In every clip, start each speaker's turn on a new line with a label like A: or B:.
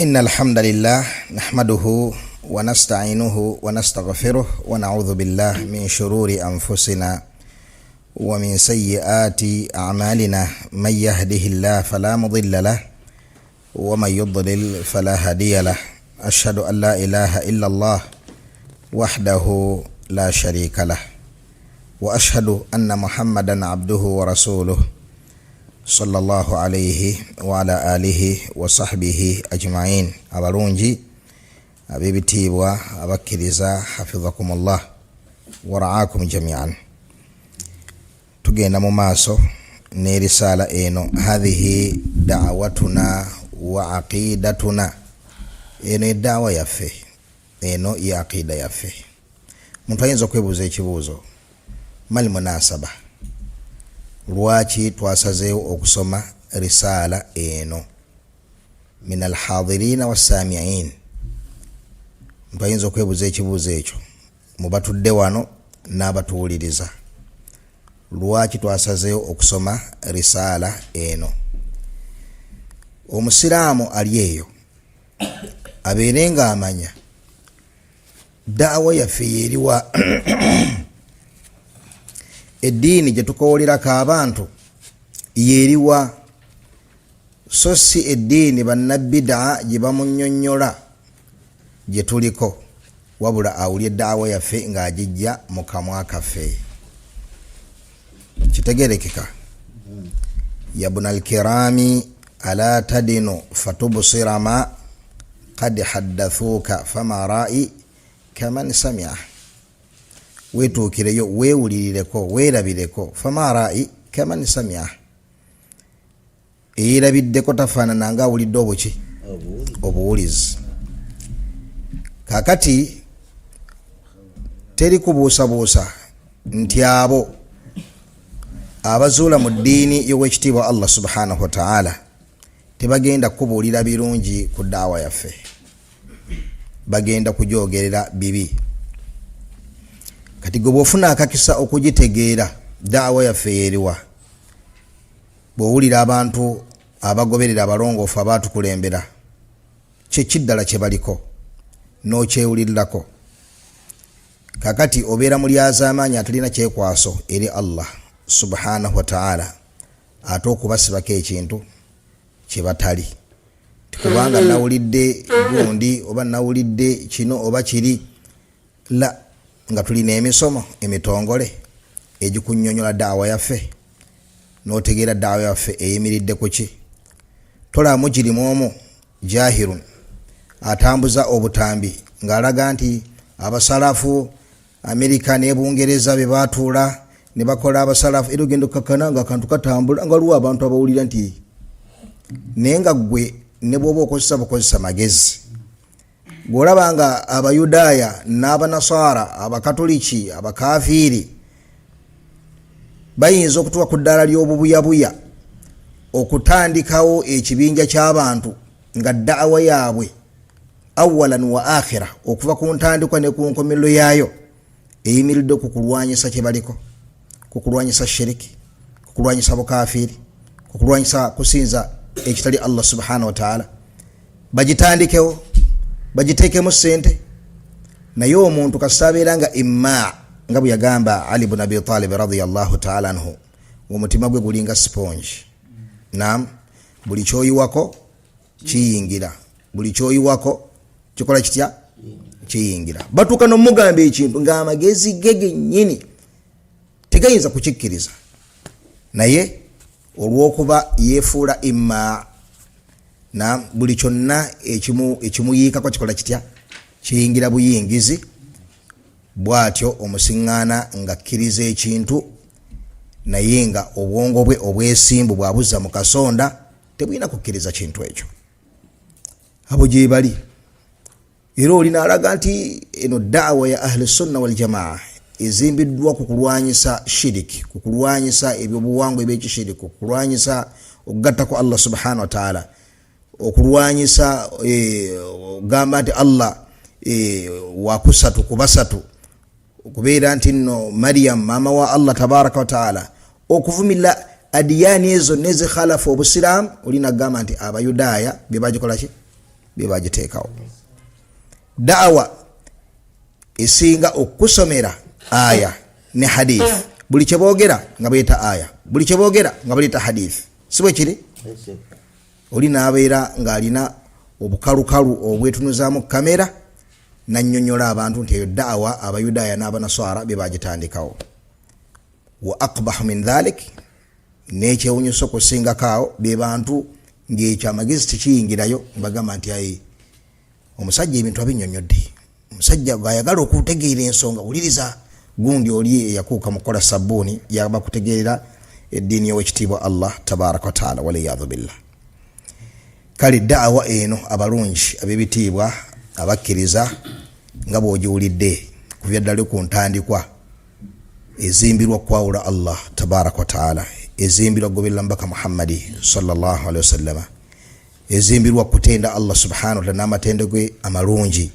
A: إن الحمد لله نحمده ونستعينه ونستغفره ونعوذ بالله من شرور أنفسنا ومن سيئات أعمالنا من يهده الله فلا مضل له ومن يضلل فلا هادي له أشهد أن لا إله إلا الله وحده لا شريك له وأشهد أن محمدا عبده ورسوله صلى الله عليه وعلى آله وصحبه أجمعين. abalungi abebitiibwa abakkiriza hafidhakumullah waraakum jami'an. Tugenda mu maaso ne risala eno hadhihi da'watuna wa aqidatuna. Eno dawa yaffe, eno ya aqida yaffe. Muntu ayinza okwebuuza ekibuuzo, mal munasaba, lwaki twasazeewo okusoma risala eno min alhadirina wassami'in? Muntu ayinza okwebuuza ekibuuzo ekyo mu batudde wano n'abatuwuliriza, lwaki twasazeewo okusoma risala eno? Omusiraamu ali eyo abeere nga amanya daawa yaffe yeriwa eddiini gye tukowolirako abantu yeriwa, so si eddiini bannabbidaa gye bamunnyonnyola gye tuliko, wabula awulya daawa yaffe ng'agijja mu kamwa kaffe. Kitegerekeka? Yabna alkirami ala tadinu fatubsira ma qad haddathuka fama ra'i kaman sami'a. Wetuukireyo weewulirireko weerabireko, fama ra'i kaman sami'a. Eerabiddeko tafaanana nga awulidde obuki? Obuwulizi. Kakati teri kubuusabuusa nti abo abazuula mu ddiini y'owekitiibwa Allah subhanahu wa ta'ala tebagenda kubuulira birungi ku daawa yaffe, bagenda kujoogerera bibi. Kati gwe bw'ofuna akakisa okugitegeera daawa yaffe yeriwa, bw'owulira abantu abagoberera abalongoofu abaatukulembera kye kiddala kye baliko n'okyewulirirako, kakati obeera mu lyazaamaanyi atalina kyekwaso eri Allah subhanahu wa ta'ala, ate okubasibako ekintu kye batali. Kubanga nawulidde gundi oba nawulidde kino oba kiri, la, nga tulina emisomo emitongole egikunnyonnyola daawa yaffe, n'otegeera daawa yaffe eyimiridde ku ki. Tolaamu kirimu omu jahirun atambuza obutambi ng'alaga nti abasalafu Amerika ne Bungereza be baatuula ne bakola abasalafu, era ogenda okakana nga akantu katambula nga waliwo abantu abawulira nti, naye nga ggwe ne bw'oba okozesa magezi, bw'olaba nga abayudaaya n'abanasara abakatoliki abakafiiri bayinza okutuuka ku ddaala ly'obubuyabuya okutandikawo ekibinja ky'abantu nga daawa yaabwe awalan wa akhira, okuva ku ntandikwa ne ku nkomerero yaayo eyimiridde ku kulwanyisa kye baliko, ku kulwanyisa shiriki, ku kulwanyisa bukafiiri, ku kulwanyisa kusinza ekitali Allah subhanahu wa ta'ala, bagitandikewo bagiteekemu ssente. Naye omuntu kasabeera nga imma, nga bwe yagamba Ali ibn Abi Talib radiyallahu ta'ala anhu, omutima gwe gulinga sponge. Naam, buli kyoyiwako kiyingira, buli kyoyiwako kikola kitya? Kiyingira. Batuuka n'omugamba ekintu ng'amagezi gege nnyini tegayinza kukikkiriza, naye olw'okuba yeefuula imma, na buli kyonna ekimuyiikako kikola kitya? Kiyingira buyingizi. Bw'atyo omusiŋŋaana ng'akkiriza ekintu, naye nga obwongo bwe obwesimbu bw'abuzza mu kasonda tebulina kukkiriza kintu ekyo. Abo gye bali. Era olina alaga nti eno daawa ya ahli sunna wal jamaa ezimbiddwa ku kulwanyisa shiriki, ku kulwanyisa ebyobuwangwa eby'ekishiriki, ku kulwanyisa okugatta ku Allah subhanahu wa ta'ala, okulwanyisa gamba nti Allah wakusatu kubasatu, okubeera nti nno Maryam maama wa Allah tabaraka wa ta'ala, okuvumila adiyani ezo nezi khalafu obusiramu. Olina gamba nti abayudaaya bye bagikola ki? bebagiteekawo. Da'wa esinga okusomera aya ne hadith, buli kyeboogera nga bayita aya, buli kyeboogera nga bayita hadith, si bwe kiri? Oli n'abeera ng'alina obukalukalu obwetunuzaamu kamera nannyonnyola abantu nti eyo da'wa abayudaaya n'abanaswara bebagitandikawo. Wa aqbahu min dhalik, n'ekyewunyisa okusingako awo be bantu ng'ekyo amagezi tekiyingirayo, mbagamba nti ayi omusajja ebintu abinnyonnyodde, omusajja gayagala okutegeera ensonga, wuliriza gundi oli eyakuuka mu kukola sabbuuni yaba kutegeerera eddiini y'owekitiibwa Allah tabaraka wa taala, waliyadhu billah. Kale da'wa eno abalungi ab'ebitiibwa abakkiriza nga bw'ogiwulidde kuvya ddala ku ntandikwa ezimbirwa kwawula Allah tabaraka wa taala, ezimbirwa goberera mbaka Muhammadi sallallahu alaihi wasallam, ezimbirwa kutenda Allah subhanahu wa ta'ala n'amatendo ge amalungi,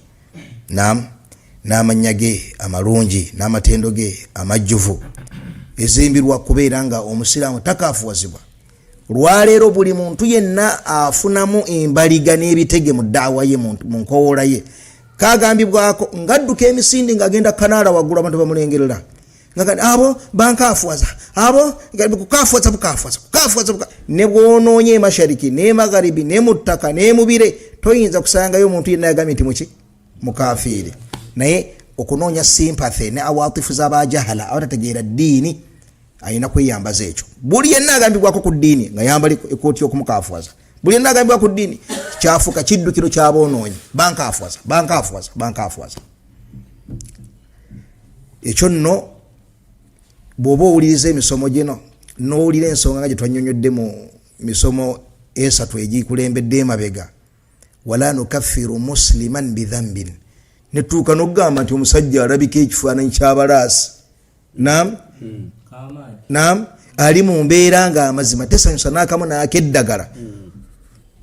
A: n'amannya ge amalungi n'amatendo ge amajjuvu, ezimbirwa kubeera nga omusiraamu takaafuwazibwa. Lwaleero buli muntu yenna afunamu embaliga n'ebitege mu da'wa ye, mu nkowoola ye, kagambibwako ngadduka emisindi ng'agenda kanaala waggulu abantu bamulengerera abo bankaafuwaza, abo kukaafuwaza ne bw'onoonya emashariki ne magharibi ne mu ttaka ne mu bire toyinza kusangayo omuntu yenna yagambye nti muki mukafiiri. Naye okunoonya sympathy ne awatifu z'abajahala abatategeera ddiini ayina kweyambaza ekyo. Buli yenna agambibwako ku ddiini nga yambala ekooti y'okumukaafuwaza, buli yenna agambibwako ku ddiini kyafuuka kiddukiro ky'aboonoonyi, bankaafuwaza. Ekyo nno bw'oba owuliriza emisomo gino n'owulira ensonga nga gye twannyonnyodde mu misomo esatu egikulembedde emabega, wala nukaffiru musliman bidhambin, netuuka n'okugamba nti omusajja alabika ekifaananyi ky'abalaasi, naam ali mu mbeera nga amazima tesanyusa n'akamu n'akeddagala,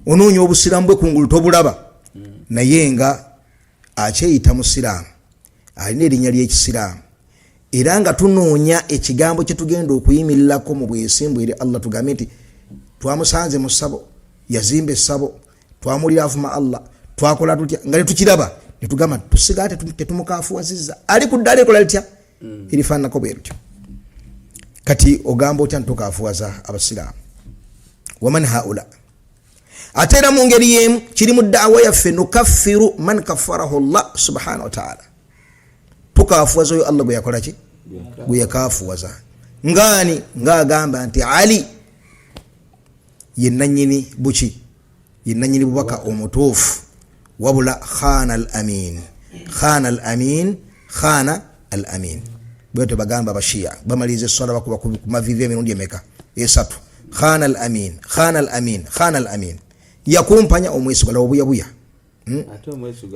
A: onoonya obusiraamu bwe kungulu tobulaba, naye nga akyeyita musiraamu, alina erinnya ly'ekisiraamu, era nga tunoonya ekigambo kye tugenda okuyimirirako mu bwesimbu eri Allah, tugambe nti twamusanze mu ssabo, yazimba essabo, twamulira avuma Allah, twakola tutya, nga tetukiraba ne tugamba tusigala tetumukaafuwazizza, ali ku ddala ekola litya erifaananako bwe lutyo. Kati ogamba otya ntukaafuwaza abasiraamu? Waman haula, ate era mu ngeri y'emu kiri mu da'wa yaffe, nukaffiru man kaffarahu Allah subhanahu wa ta'ala, tukaafuwaza oyo Allah gwe yakola ki, gwe yakaafuwaza. Ngaani ng'agamba nti Ali ye nannyini buki, ye nannyini bubaka omutuufu, wabula khana al amin. Bwete bagamba abashiya bamaliriza esswala bakuba ku mavivi emirundi emeka? Esatu. Khana al amin, yakumpanya omwesigwa, laba obuyabuya,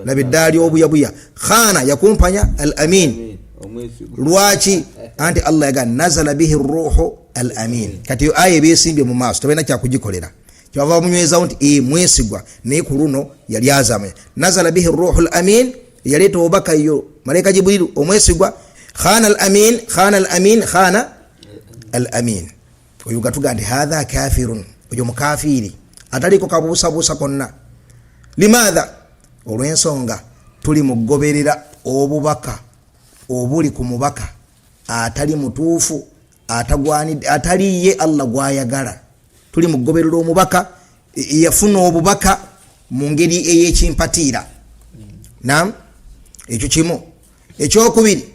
A: laba eddaali obuyabuya. Khana yakumpanya al amin, lwaki? Anti Allah yagamba nazala bihi ruhu al amin. Kati yo aya ebesimbye mu maaso tabalina kyakugikolera, kyava bamunywezawo nti mwesigwa, naye ku luno yali azamanya nazala bihi ruhu al amin, yaleeta obubaka yo malaika Jibrilu omwesigwa. Khana al amin. Oyo gatuga nti hadha kafirun, oyo mukafiri ataliko kabuusabuusa konna. Limadha? Olw'ensonga tuli mugoberera obubaka obuli ku mubaka atali mutuufu, atali ye Allah gwayagala. Tuli mugoberera omubaka yafuna obubaka mu ngeri ey'ekimpatiira. Naam, ekyo kimu. Ekyokubiri,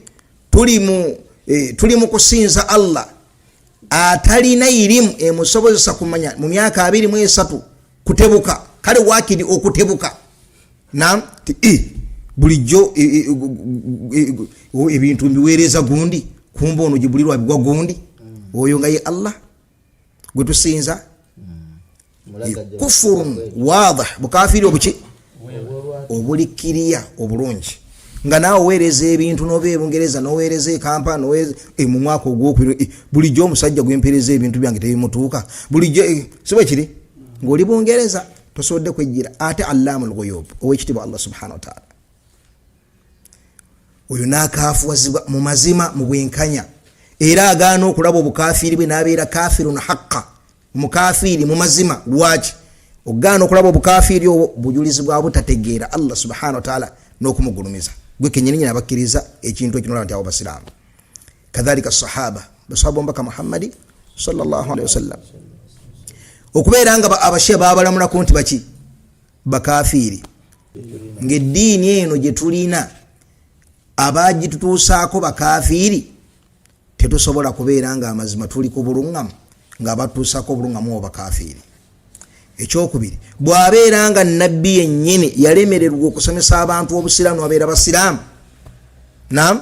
A: tuli mu kusinza Allah atalina irimu emusobozesa kumanya mu myaka 23 kutebuka. Kale wakiri okutebuka, naam, bulijjo ebintu mbiweereza gundi, kumba ono gibulirwa bigwa gundi, oyo nga ye Allah gwe tusinza. Kufurun wadih, bukafiri obuki obulikiriya obulungi. Nga naawe oweereza ebintu n'obeerungereza n'oweereza ekampa n'oweereza mu mwaka ogwokubiri, bulijjo omusajja gwempeereza ebintu byange tebimutuuka, bulijjo si bwe kiri, ng'oli Bungereza tosobodde kwejjira. Ate Allamul Ghuyub ow'ekitiibwa Allah subhanahu wa ta'ala, oyo n'akaafuwazibwa mu mazima mu bwenkanya, era agaana okulaba obukafiiri bwe n'abeera kafirun haqqa, mukafiiri mu mazima. Lwaki? Ogana okulaba obukafiri obwo bujulizi bwa butategeera Allah subhanahu wa ta'ala n'okumugulumiza. Gwe kenyini nyina bakkiriza ekintu ekinola nti abo basiraamu. Kadhalika sahaba mbaka Muhammadi sallallahu alaihi wasallam. Okubeera nga abashia babalamulako nti baki bakafiri. Ng'eddiini eno gye tulina abagitutuusaako bakafiri tetusobola kubeera nga amazima tuli ku bulungamu ng'abatuusaako obulungamu bakafiri. Ekyokubiri, bw'abeera nga nabbi yennyini yalemererwa okusomesa abantu obusiraamu babeera basiraamu. Naam,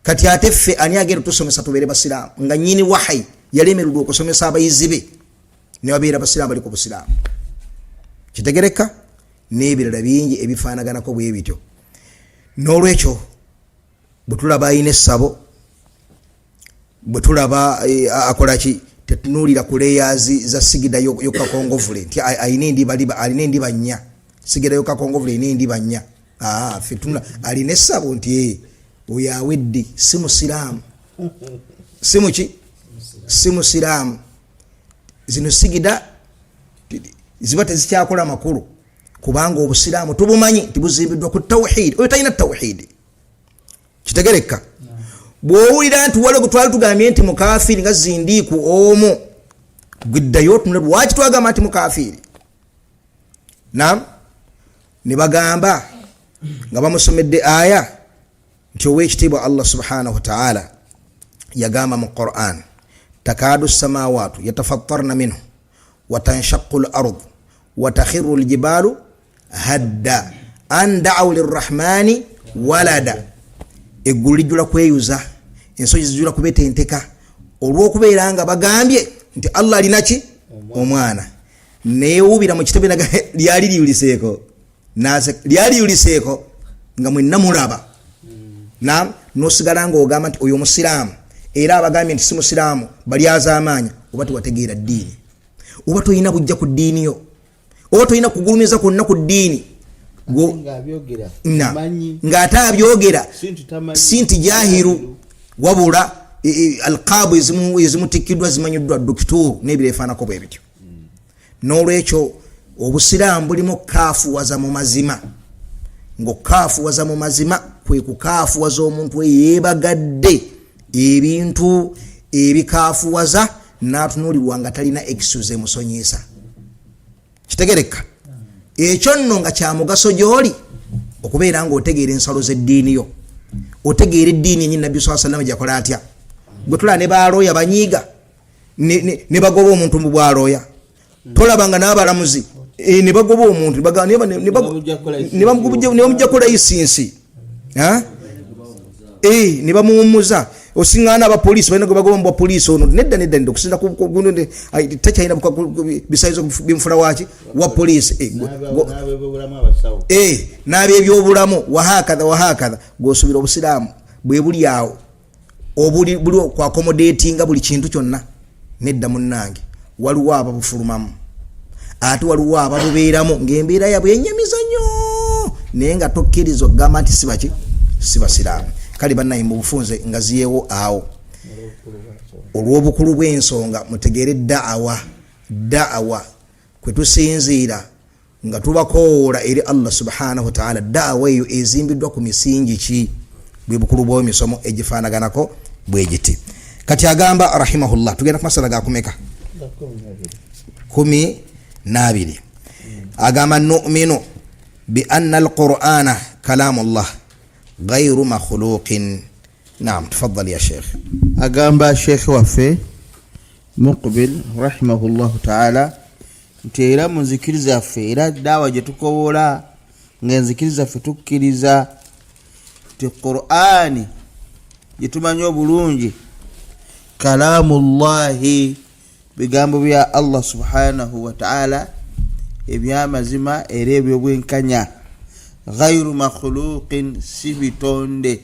A: kati ate ffe ani agenda tusomesa tubeere basiraamu nga nnyini wahayi yalemererwa okusomesa abayizi be ne babeera basiraamu bali ku busiraamu. Kitegereka n'ebirala bingi ebifaanaganako bwe bityo. N'olwekyo bwe tulaba ayina essabo, bwe tulaba akola ki, tetunuulira ku layers za sigida yokakongovule nti ayina endiba nnya, sigida yokakongovule ayina endiba nnya. Ffe tunula alina essabo nti oyo awedde si musiraamu, si musiraamu. Zino sigida ziba tezikyakola makulu kubanga obusiraamu tubumanyi nti buzimbiddwa ku tawhid. Oyo talina tawhid. Kitegereka? Bw'owulira nti waliwo twali tugambye nti mukafiri nga zindiiku omu, gwiddayo otunula lwaki twagamba nti mukafiri. Naam, ne bagamba nga bamusomedde aya nti ow'ekitiibwa Allah subhanahu wa ta'ala yagamba mu Qur'an, takadu samawatu yatafattarna minhu wa tanshaqqu al-ard wa takhiru al-jibalu hadda an da'u lirrahmani walada. Eggulu lijjula kweyuza, ensozi zijjula kubetenteka olw'okubeera nga bagambye nti Allah alina ki omwana. Neewuubira mu kitebe lyali liyuliseeko nga mwenna mulaba. Naam, n'osigala ng'ogamba nti oyo musiraamu era abagambye nti si musiraamu bali azaamaanya, oba tewategeera ddiini, oba toyina bujja ku ddiini yo, oba toyina kugulumiza kwonna ku ddiini ng'ate abyogera sinti jahiru wabula alqaabu ezimutikiddwa zimanyiddwa dokituru n'ebireefaanako bwe bityo. N'olwekyo obusiraamu bulimu kaafuwaza mu mazima, ng'okaafuwaza mu mazima kwe kukaafuwaza omuntu eyeebagadde ebintu ebikaafuwaza n'atunuulirwa nga talina excuse emusonyesa. Kitegereka? Ekyo nno nga kya mugaso gy'oli okubeera ng'otegeera ensalo z'eddiini yo, otegeera eddiini yennyini Nabbi sallallahu alayhi wa sallam gyakola atya. Gwe tulaba ne baalooya banyiiga ne bagoba omuntu mu bwalooya, tolabanga n'abalamuzi ne bagoba omuntu ne bamugjaku layisinsi ne bamuwummuza. Osiŋŋaana abapoliisi balina gwe bagoba mu bwapoliisi ono nedda okusinza takyalina bisayizo bimufula waki wa poliisi n'abebyobulamu wahakadha. Gw'osuubira obusiraamu bwe buli awo obuli ku accommodatinga buli kintu kyonna. Nedda munnange, waliwo ababufulumamu ate waliwo ababubeeramu ng'embeera yabwe enyamiza nnyo naye nga tokkiriza okugamba nti si basiraamu. Kale bannaye mu bufunze nga ziyeewo awo olw'obukulu bw'ensonga mutegeere da'awa kwe tusinziira nga tubakoowoola eri Allah subhanahu wa ta'ala. Da'awa eyo ezimbiddwa ku misingi ki? Bwe bukulu bw'emisomo egifaanaganako bwe giti. Kati agamba rahimahullah, tugenda ku masala ga kumeka 12. Agamba nu'minu bi anna al-Qur'ana kalamullah غير مخلوق. نعم تفضل يا شيخ.
B: أقام الشيخ وفي مقبل رحمه الله تعالى نتيرا من ذكر في إلى دعوة جتكولا من ذكر في تكريزا القرآن يتمنى بلونجي كلام الله بجانب بيا الله سبحانه وتعالى إبيا مزما إريب يبين كنيا غير مخلوق سبتونde.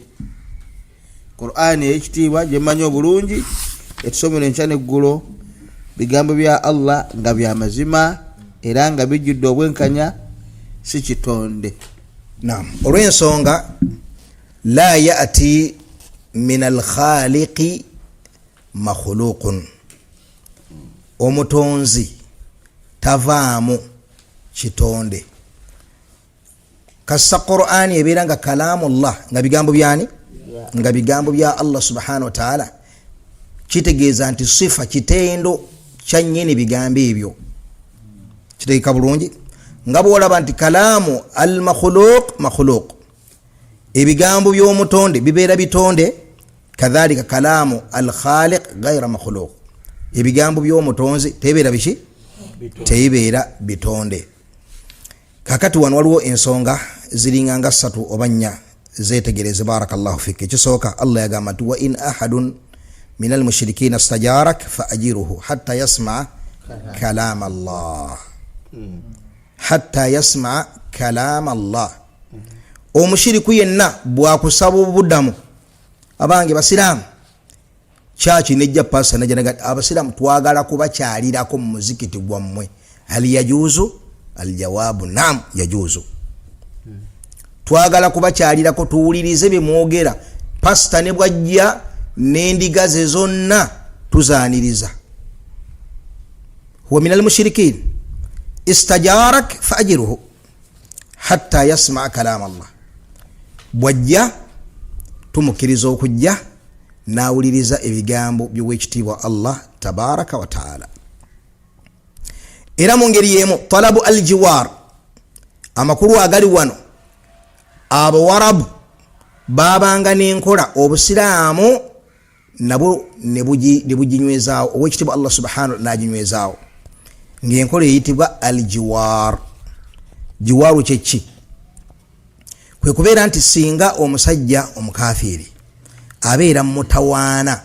B: Qur'an ekitiibwa gyemanyi obulungi etusomera enkya n'eggulo, bigambo bya Allah nga bya mazima era nga bijjudde obwenkanya, si kitonde.
A: Naam, olw'ensonga la ya'ti min al-khaliqi makhluqun, omutonzi tavaamu kitonde. Kassa Qur'ani ebeera nga kalamullah, nga bigambo byani, nga bigambo bya Allah subhanahu wa ta'ala, kitegeeza nti sifa kitendo kyanyini bigambo ebyo. Kitegeeka bulungi nga bwolaba nti kalamu al makhluq ebigambo by'omutonde bibeera bitonde, kadhalika kalamu al khaliq ghayra makhluq ebigambo by'omutonzi tebeera biki, tebeera bitonde. Kakati wano waliwo ensonga ziringa nga 3 oba 4 zetegereze. Barakallahu fik. Ekisooka Allah yagamba nti wa in ahadun min al mushrikina istajarak fa ajiruhu hatta yasma kalam Allah, hatta yasma kalam Allah. Omushiriku yenna bwakusaba obuddamu, abange basiramu chachi nejja pasa najja abasiramu twagala kubakyalirako mu muzikiti gwammwe, hali yajuzu? Aljawabu naam yajuzu. Twagala kubakyalirako tuwulirize bimwogera, pasita ne bwajja n'endiga ze zonna tuzaaniriza. Huwa minal mushrikin istajarak faajiruhu hatta yasma kalam Allah. Bwajja tumukiriza okujja nawuliriza ebigambo by'owekitiibwa Allah tabaraka wa taala. Era mu ngeri yemu talabu aljiwar, amakulu agali wano Abawarabu babanga n'enkola obusiraamu nabo ne buginywezaawo, owekitiibwa Allah subhanahu n'aginywezaawo ng'enkola eyitibwa aljiwar. Jiwaru kyeki? Kwe kubeera nti singa omusajja omukafiri abeera mutawaana,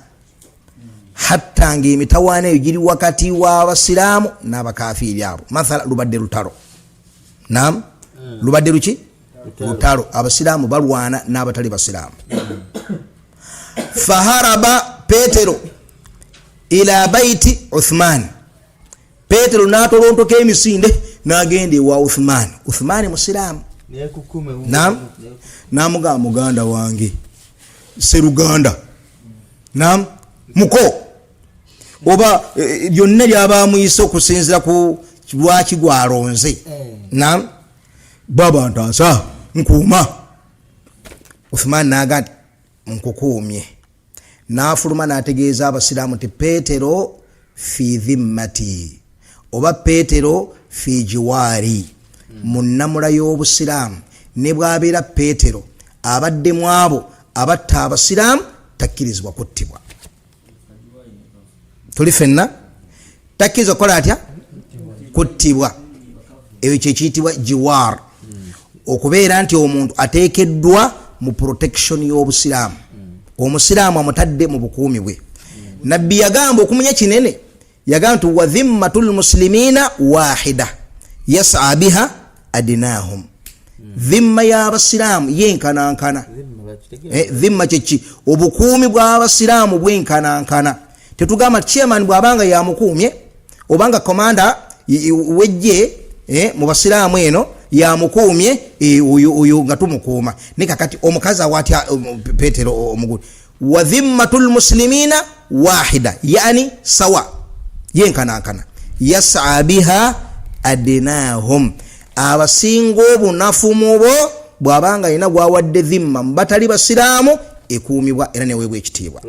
A: hatta ng'emitawaana eyo giri wakati w'abasiraamu n'abakafiri abo, mathala lubadde lutalo, naam lubadde luki? Lutalo, abasiraamu balwana n'abatali basiraamu. Faharaba Petero ila baiti Uthman, Petero n'atolontoka emisinde n'agenda ewa Uthman. Uthman musiraamu, naam, n'amugamba muganda wange seruganda, naam muko, oba byonna byabamuyisa okusinzira ku lwaki gwalonze, naam baba ntaasa nkuuma. Uthman n'agamba nkukuumye, n'afuluma n'ategeeza abasiraamu nti Petero fi dhimmati, oba Petero fi jiwaari, munnamula y'obusiraamu. Ne bw'abeera Petero abadde mu abo abatta abasiraamu takkirizibwa kuttibwa. Tuli fenna takkirizibwa kukola atya? Kuttibwa. Eyo kye kiyitibwa jiwaar, okubeera nti omuntu ateekeddwa mu protection y'obusiraamu, omusiraamu amutadde mu bukuumi bwe. Nabbi yagamba okumunya kinene, yagamba nti wa dhimmatul muslimina wahida yas'a biha adnahum. Dhimma y'abasiraamu yenkanankana. Dhimma kyeki? Obukuumi bw'abasiraamu bwenkanankana. Tetugamba chairman bw'abanga yamukuumye obanga komanda wejje mu basiraamu eno yamukuumye oyo nga tumukuuma. Ne kakati omukazi awatya Petero omugulu, wa dhimmatul muslimina wahida, yani sawa, yenkanankana. Yas'a biha adnahum, abasinga obunafu mu bo bw'abanga alina gwawadde dhimma mbatali basiraamu ekuumibwa era neweebwa ekitiibwa,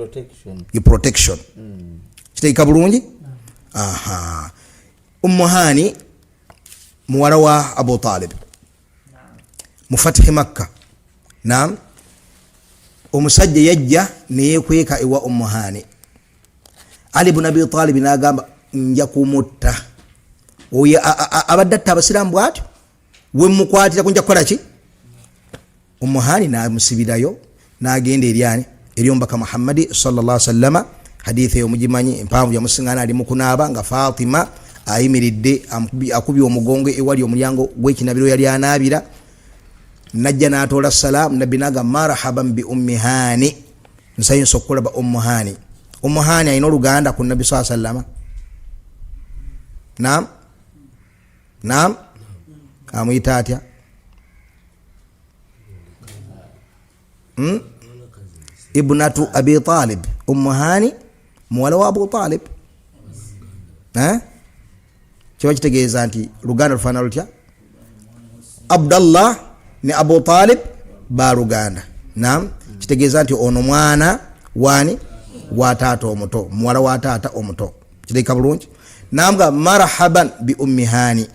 A: protection. Kitegeeka bulungi? Aha. Ummu Hani muwala wa Abu Talib mu Fathi Makka, naam, omusajja yajja neyekweka ewa Ummu Hani. Ali ibn Abi Talib n'agamba nja kumutta. Oyo abadde atta abasiraamu bw'atyo, we mukwatira kunja kukola ki? Ummu Hani n'amusibirayo n'agenda eryani? Eri omubaka Muhammadi sallallahu alaihi wasallama. Hadithi eyo mugimanyi, empanvu yamusingana ali mu kunaaba nga Fatima ayimiridde akubye omugongo ewali omulyango gw'ekinabiro yali anaabira. Najja n'atoola salaamu, nabbi n'agamba marhaban bi Ummi Hani, nsanyusa okulaba Ummu Hani. Ummu Hani alina oluganda ku nabbi sallallahu alaihi wasallama? Naam, naam, amuyita atya? Ibnatu Abi Talib, Ummu Hani muwala wa Abu Talib. kiba kitegeeza nti luganda lufaanana lutya? Abdallah ne Abu Talib ba luganda. Naam, kitegeeza nti ono mwana wani wa taata omuto, muwala wa taata omuto. Kireka bulungi. Nambwa marhaban bi ummi Hani,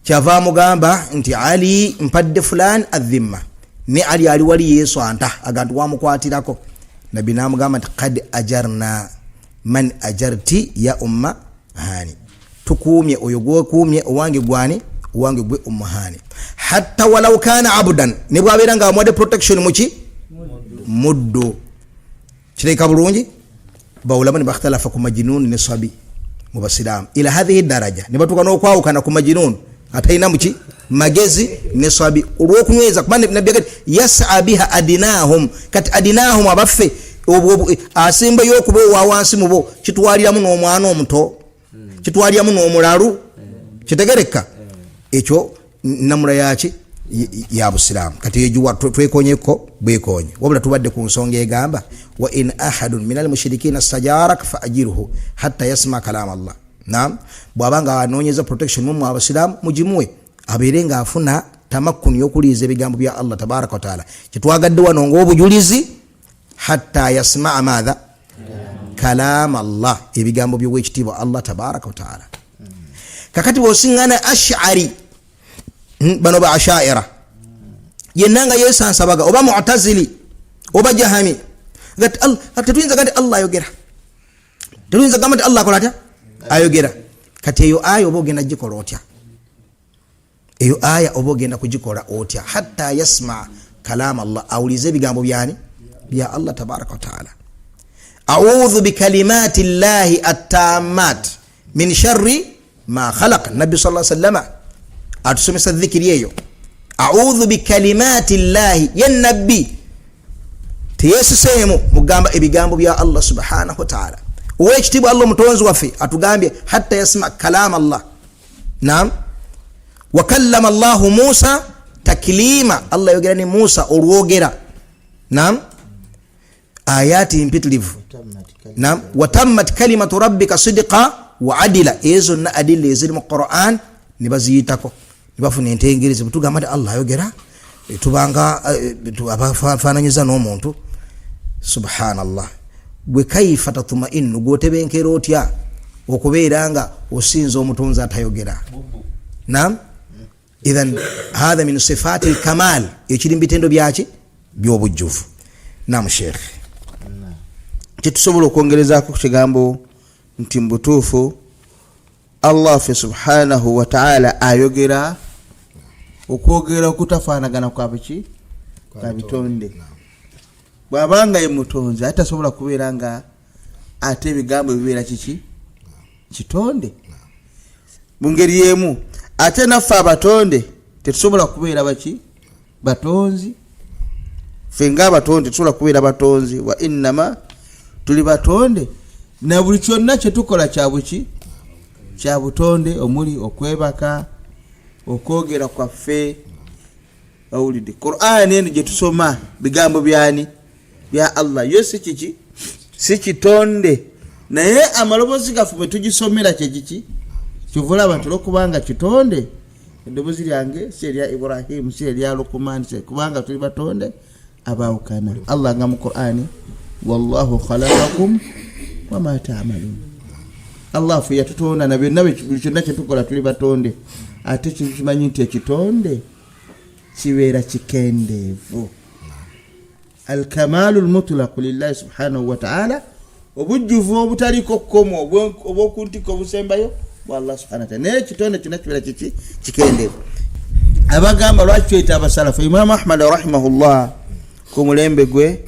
A: kyava mugamba nti Ali mpadde fulani adhimma, ne Ali ali wali Yesu anta agantu wamukwatirako. Nabi namugamba nti qad ajarna man ajarti ya umma Hani, tukumye oyo gwe kumye owange gwani, owange gwe umma Hani. Hatta walau kana abdan, ne bwabera nga amwade protection muki muddu. Kireka bulungi. Baulama ni bakhtalafa ku majnun ne sabi mu basilamu ila hadhihi daraja, ne batuka n'okwawukana ku majnun atayina muki magezi ne sabi olw'okunyweza kubanga nabbi kati yas'a biha adinahum, kati adinahum abaffe asimba y'okuba wa wansi mubo kitwaliramu n'omwana omuto, kitwaliramu n'omulalu. Kitegereka ekyo namula yaki ya busilamu. Kati ejuwa twekonyeko bwekonye wabula tubadde ku nsonga egamba wa in ahadun minal mushrikina stajarak fa ajirhu hatta yasma kalam Allah. Naam, bwabanga anonyeza protection mu abasilamu mujimuwe abere nga afuna tamakkuni yokuliza ebigambo bya Allah tabaraka wa taala. Kitwagadde wano ng'obujulizi hatta yasma madha kalam Allah, ebigambo by'owekitiibwa Allah tabaraka wa taala. Kakati bw'osingana Ash'ari bano ba Ashaira yenanga yesansabaga oba Mu'tazili oba Jahami gati tetuyinza gati Allah ayogera, tetuyinza gamba nti Allah akola ayogera. Kati eyo aya oba ogenda gikola otya? Eyo aya oba ogenda kugikola otya? Hatta yasma kalam Allah, awulize ebigambo byani bya Allah tabaraka wa taala. A'udhu bi kalimati llahi at-tammat min sharri ma khalaq. Nabi sallallahu alayhi wasallam atusomesa dhikiri eyo, a'udhu bi kalimati llahi, ya nabbi tiyesisemu mugamba ebigambo bya Allah subhanahu wa ta'ala. Owekitiibwa Allah mutonzi waffe atugambye hatta yasma kalam Allah. Naam, wa kallama Allah Musa taklima, Allah yogera ni Musa olwogera. Naam, ayati impitlivu. Naam, wa tammat kalimatu rabbika sidqa wa adila, ezo na adila eziri mu Qur'an nibaziyitako nibafuna entengereze butugamba nti Allah ayogera tubanga abafananyiza n'omuntu. Subhanallah, gwe kaifa tatmainu, gwotebenkera otya okubeera nga osinza omutonzi atayogera? Naam, idhan hadha min sifati al-kamal, ekiri mu bitendo byaki by'obujjuvu. Naam Sheikh, kitusobola okwongerezaako ku kigambo nti mbutuufu Allah fi subhanahu wa ta'ala ayogera, okwogera okutafaanagana kwa biki kwa bitonde. Bwabanga ye mutonzi atasobola kubeera nga ate ebigambo bibeera kiki kitonde mu ngeri yemu. Ate naffe abatonde tetusobola kubeera baki batonzi. Ffe nga abatonde tetusobola kubeera batonzi, wa innama tuli batonde na buli kyonna kye tukola kya buki kya butonde, omuli okwebaka, okwogera kwaffe. Awulidde Qur'an eno gye tusoma bigambo byani bya Allah, yo si kiki si kitonde, naye amaloboozi gaffe bwe tugisomera kye kivula abantu olwokubanga kitonde. Eddoboozi lyange si erya Ibrahim, si erya Luqman, si kubanga tuli batonde abaawukana. Allah nga mu Qur'ani, wallahu khalaqakum wama ta'malun. Allah fu yatutonda na byonna buli kyonna kye tukola tuli batonde. Ate kimanyi nti ekitonde kibeera kikendeevu. Al-kamalu al-mutlaq lillahi subhanahu wa ta'ala, obujjuvu obutaliko kkomo obw'okuntiko obusembayo bwa Allah subhanahu wa ta'ala. Naye ekitonde kyonna kibeera kikendeevu. Abagamba lwaki tweta abasalafu, Imam Ahmad rahimahullah ku mulembe gwe,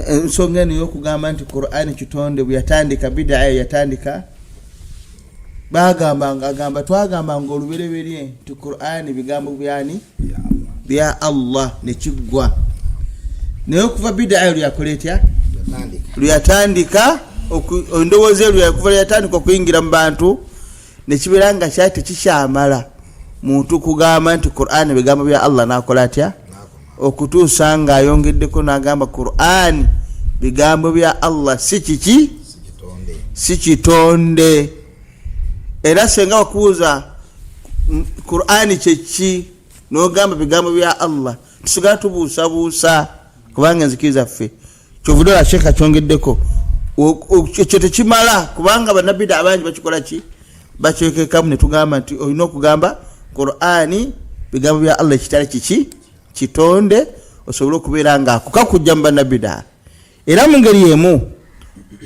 A: ensonga eno y'okugamba nti Qur'ani kitonde bwe yatandika bid'a yatandika, agamba twagambanga olubereberye nti Qur'ani bigambo byani bya Allah ne kiggwa. Naye okuva bid'a lyakoletya lyatandika endowooza lyakuva lyatandika okuyingira mu bantu ne kibeera nga kyali tekikyamala muntu kugamba nti Qur'ani bigambo bya Allah n'akola atya okutuusa nga ayongeddeko n'agamba Qur'ani bigambo bya Allah si kiki si kitonde.
B: era senga wakuuza Qur'ani kyeki n'ogamba bigambo bya Allah tusigala tubuusabuusa kubanga enzikiriza ffe kyovudola Sheikh akyongeddeko ekyo tekimala kubanga bannabbi abangi bakikola ki bakyekekamu ne tugamba nti olina okugamba Qur'ani bigambo bya Allah kitali kiki kitonde osobola okubeera nga akukakujja mu bannabbi era mu ngeri emu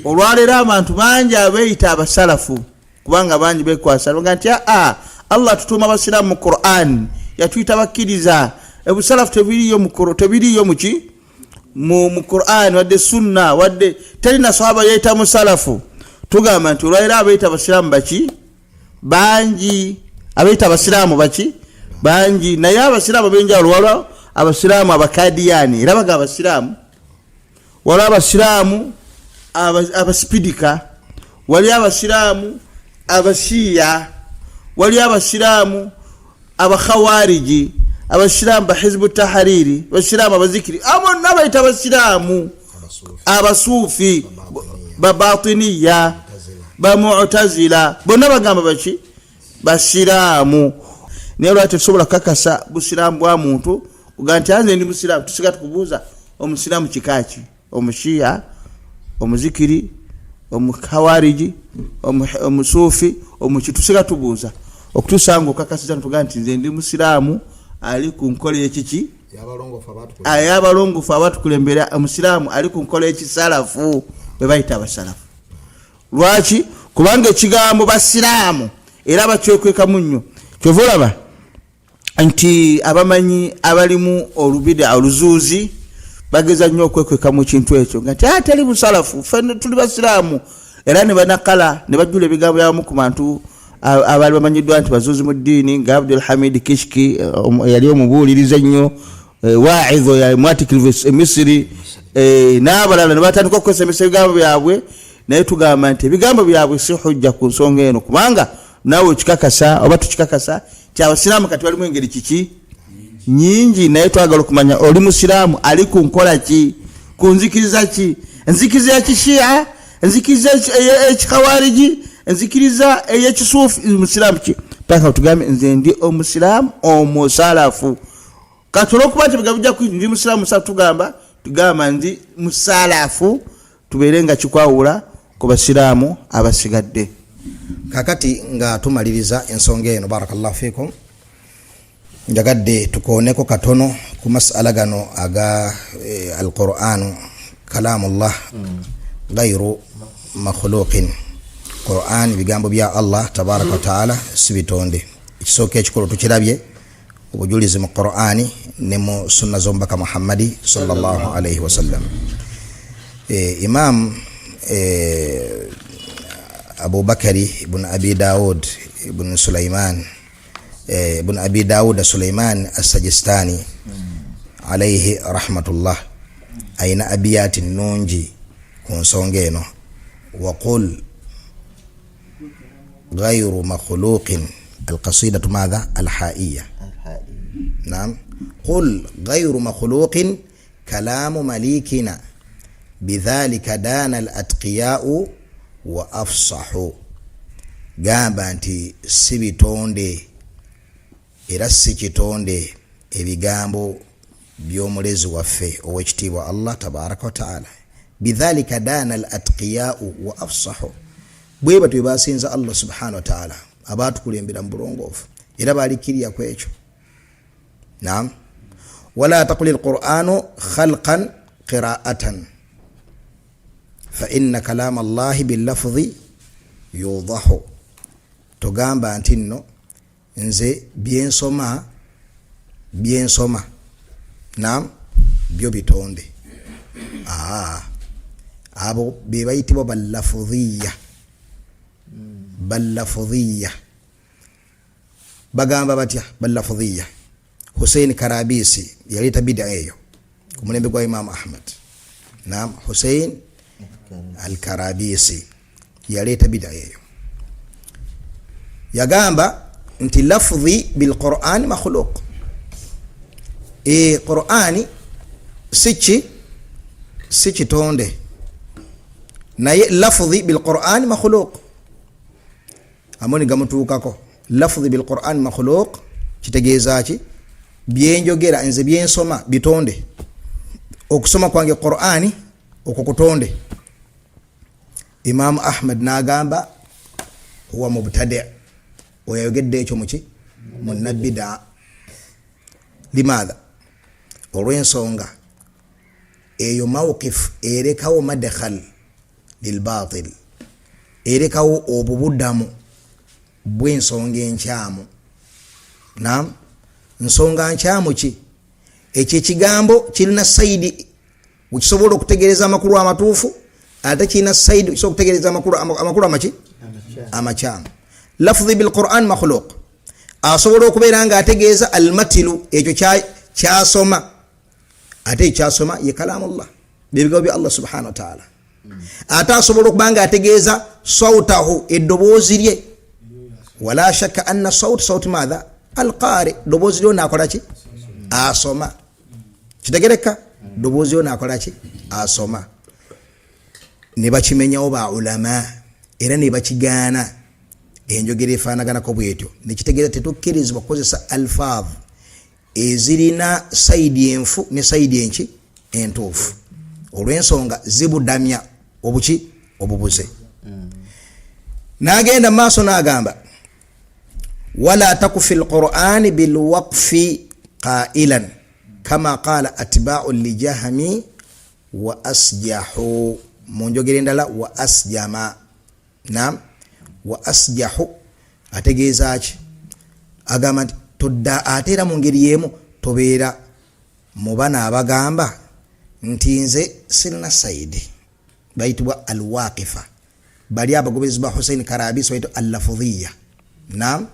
B: olwaleero abantu bangi abeeyita abasalafu kubanga bangi bekwasa nga nti Allah tutuuma abasiraamu mu Qur'an yatuyita bakkiriza ebusalafu tebiriyo mu Qur'an wadde sunna wadde talina sahaba yayita musalafu tugamba nti olwaleero abeeyita abasiraamu bangi abeeyita abasiraamu bangi naye abasiraamu benjawulo waliwo abasiraamu abakadiyani era baga abasiraamu waliwo abasiraamu abasipidika waliwo abasiraamu abashiya waliwo abasiraamu abakhawariji abasiraamu bahizbu tahariri abasiraamu abazikiri abo nabayita abasiraamu abasufi babatiniya bamu'tazila bonna bagamba baki basiraamu naye lwaki tusobola kakasa busiraamu bwa muntu uga nti anze ndi musiraamu tusiga tukubuuza omusiraamu kikaki omushiya omuzikiri omukhawariji omusufi omuchitusiga tubuuza okutusanga okakasiza tuga nti nze ndi musiraamu ali ku nkola y'ekiki ayabalongofu abatukulembera omusiraamu ali ku nkola y'ekisalafu bwe bayita abasalafu lwaki kubanga ekigambo basiraamu era bakyekweka munnyo kyova olaba nti abamanyi abalimu olubida oluzuuzi bageza nnyo okwekweka mu kintu ekyo nga nti tali busalafu ffe tuli basiraamu era ne banakala ne bajjula ebigambo byabamu ku bantu abaali bamanyiddwa nti bazuuzi mu ddiini nga Abdul Hamid Kishki yali omubuuliriza ennyo waidho ya mwatikirivu emisiri n'abalala ne batandika okukozesa ebigambo byabwe naye tugamba nti ebigambo byabwe si hujja ku nsonga eno kubanga naawe okikakasa oba tukikakasa ti abasiraamu kati balimu engeri kiki nyingi naye twagala okumanya oli musiraamu ali ku nkola ki ku nzikiriza ki enzikiriza ekishiya enzikiriza ekikhawariji enzikiriza eyekisuufi musiraamu ki paka tugambe nze ndi omusiraamu omusalafu kati olwokuba nti bigambo bijja ndi musiraamu musalafu tugamba ndi musalafu tubeere nga kikwawula ku basiraamu abasigadde
A: kakati nga tumaliriza ensonga eno barakallahu fikum njagadde tukooneko katono ku masala gano aga alqur'anu kalamullah gayru makhluqin Qur'an bigambo bya Allah tabaraka wa taala sibitonde ekisooka ekikolo tukirabye obujulizi mu Qur'ani ne mu sunna zombaka Muhammadi sallallahu alayhi wasallam imam Abu Bakari ibn Abi Daud ibn Sulaiman ibn Abi Daud Sulaiman as-Sajistani alayhi rahmatullah aina abiyati nunji ku nsonga eno waqul غير مخلوق القصيدة ماذا الحائية نعم قل غير مخلوق كلام مليكنا بذلك دان الأتقياء وأفصحوا gamba nti sibitonde era sikitonde ebigambo by'omulezi waffe ow'ekitiibwa Allah tabaraka wa taala bidhalika dana al-atqiya'u wa afsahu bwe batwe basinza Allah subhanahu wa taala abatukulembera mu bulongoofu era balikiriya ku ekyo naam wala taqul al-qur'anu khalqan qira'atan fa inna kalam Allah bil lafzi yudahu togamba nti nno nze byensoma naam byo bitonde abo be bayitibwa ballafudhiya bagamba batya ballafudhiya Hussein Karabisi yaleta bid'a eyo ku mulembe gwa Imam Ahmad naam Hussein al-Karabisi yaleta bid'a eyo yagamba nti lafdhi bil Qur'an makhluq Qur'ani sichi tonde naye lafdhi bil Qur'an makhluq amoni gamutuukako lafdhi bil Qur'an makhluq kitegeeza ki byenjogera nze byensoma bitonde okusoma kwange Qur'ani okwo kutonde. Imam Ahmad n'agamba huwa mubtadi' oyayogedde ekyo muki munnabida. Limadha olw'ensonga eyo mawqif erekawo madkhal lil batil erekawo obubudamu bw'ensonga enkyamu. Naam, nsonga nkyamu ki ekyo ekigambo kirina saidi ukisobola okutegereza amakulu amatuufu ate kirina saidi ukisobola okutegereza amakulu amaki amakyamu. Lafdhi bil Qur'an makhluq asobola okubeera nga ategeeza almatilu ekyo kyasoma ate kyasoma ye kalamullah byebigambo bya Allah subhanahu wa ta'ala. Ate asobola okuba nga ategeeza sawtahu eddoboozi lye wala shakka anna sawt madha alqari ddoboozi lyo nakola ki asoma kitegereka ddoboozi lyo nakola ki asoma. Ne bakimenyawo ba ulama era ne bakigaana enjogera efaanaganako bwetyo nekitegeeza tetukkirizibwa kukozesa alfaadh ezirina saidi enfu ne saidi enki entuufu olw'ensonga zibudamya obuki obubuze. N'agenda mu maaso n'agamba wala taku fi lqur'ani bilwaqfi qailan kama qala atba'u lijahmi wa asjahu mu njogera endala wa asjama. Naam, wa asjahu ategeeza ki agamba nti todda ate era mu ngeri yemu tobeera mu bana abagamba nti nze sirina saidi bayitibwa alwaqifa bali abagobezi ba Hussein Karabisi bayitibwa allafudhiya. Naam,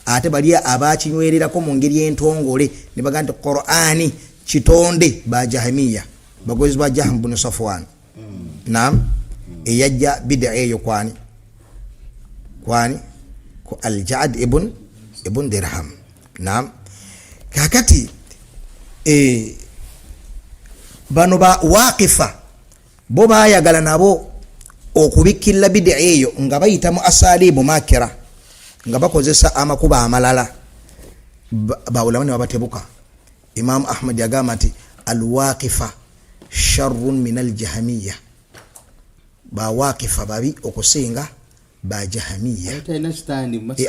A: ate bali abakinywererako mu ngeri entongole ne bagamba nti Qur'ani kitonde ba Jahmiya bagobezi ba Jahm bin Safwan. Naam, eyajja bid'a eyo kwani ku al-Ja'd ibn Dirham. Naam, kakati bano ba waqifa bo bayagala nabo okubikkirira bid'a eyo nga bayita mu asalibu makira nga bakozesa amakuba amalala bawulama ne babatebuka. Imam Ahmad yagamba nti alwaqifa sharrun min aljahmiya ba waqifa babi okusinga ba jahmiya.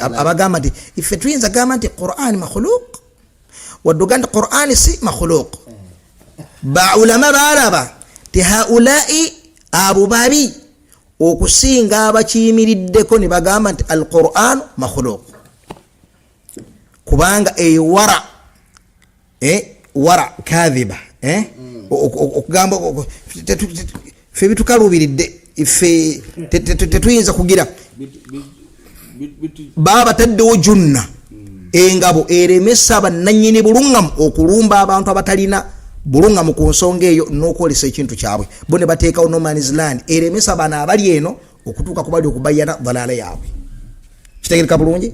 A: Abagamba nti ife tuyinza gamba nti Qur'an makhluq wadduga nti Qur'an si makhluq. Ba ulama balaba ti haulai abo babi okusinga abakiyimiriddeko ne bagamba nti al-Qur'an makhluq kubanga wara kadhiba okugamba fe bitukalubiridde ife tetuyinza kugira baba taddewo junna engabo eremesa bannanyini bulungamu okulumba abantu abatalina bulungamu ku nsonga eyo n'okwolesa ekintu kyabwe bo ne bateekawo no man's land eremesa bana abali eno okutuuka ku bali okubayana dalaala yaabwe. Kitegereka bulungi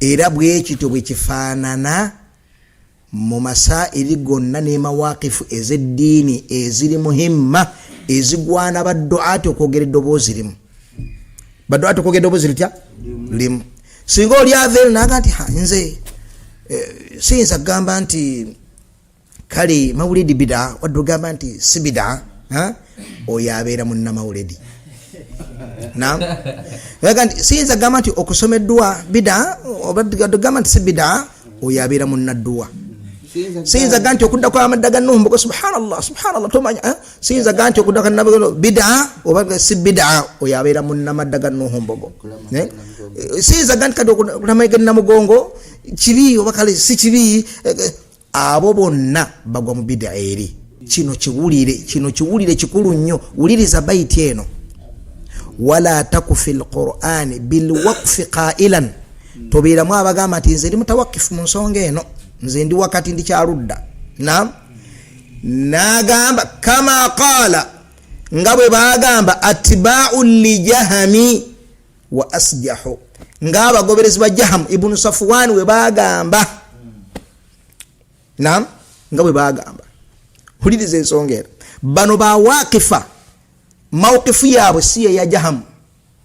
A: era bwekityo bwe kifaanana mu masairi gonna ne mawaqifu ez'eddiini eziri muhimma ezigwana badduati okwogera eddoboozi limu. Badduati okwogera eddoboozi litya limu. Singa oli aveeri naga nti nze siyinza kugamba nti kale mawulidi bida wadde ogamba nti si bida oyo abeera munna mawulidi. Naam, siyinza kugamba nti okusomeddwa bida ogamba nti si bida oyo abeera munna dduwa. Siyinza kugamba nti okudda kwa amadda ga Nuhu mbogo subhanallah tomanya. Siyinza kugamba nti okudda kwa nabyo bida oba si bida oyo abeera munna madda ga Nuhu mbogo. Siyinza kugamba nti kati okudamayiga namugongo kibi oba kale si kibi. Abo bonna bagwa mu bid'a eri. Kino kiwulire kikulu nnyo. Wuliriza baiti eno wala taku fil Qur'ani bil waqfi qailan tobeeramu abagamba nti nze ndi mutawakkifu mu nsonga eno nze ndi wakati ndi kyaludda. Naam, n'agamba kama qala nga bwe bagamba atba'u li jahmi wa asjahu nga abagoberezi ba Jahm ibn Safwan we bagamba. Naam, nga bwe bagamba huliriza ensonga eno bano ba waqifa mawqifu yaabwe si ya Jahm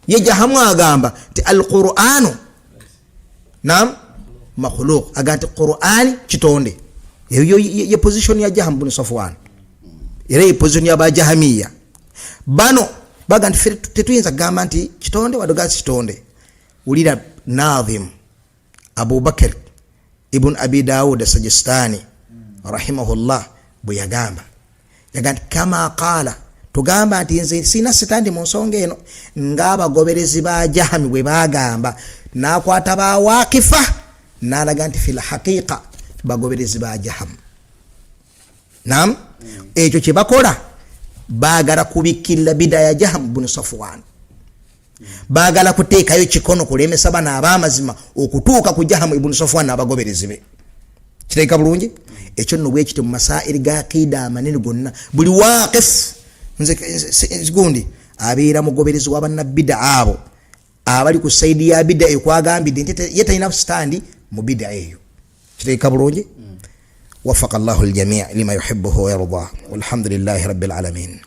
A: ye jahamu agamba ti alqur'anu nam makhluq agati qur'ani kitonde eyo ye position ya Jaham bin Safwan era ye position ya bajahamiya bano bagandi tetuyinza gamba nti kitonde wadoga kitonde ulira Nadhim Abu Bakr ibn Abi Dawud Sajistani rahimahullah bwe yagamba kama qala tugamba nti nze sina sitandi mu nsonga eno ng'abagoberezi ba Jahami bwe bagamba nakwata ba Waqifa nalaga nti fil haqiqa bagoberezi ba Jaham nam ekyo kye bakola baagala kubikira bidaya Jaham bin Safwan baagala kuteekayo kikono kulemesa bana abamazima okutuuka ku Jaham ibn Safwan abagoberezi be kireka bulungi ekyo nno bwe kiti mu masaili ga aqida amanene gonna buli Waqif nze gundi abeera mugoberezi w'abannabida abo abali ku saidi ya bida ekwagambidde nti yetalina stand mu bida eyo kireka bulungi وفق الله الجميع لما يحبه ويرضاه والحمد لله رب العالمين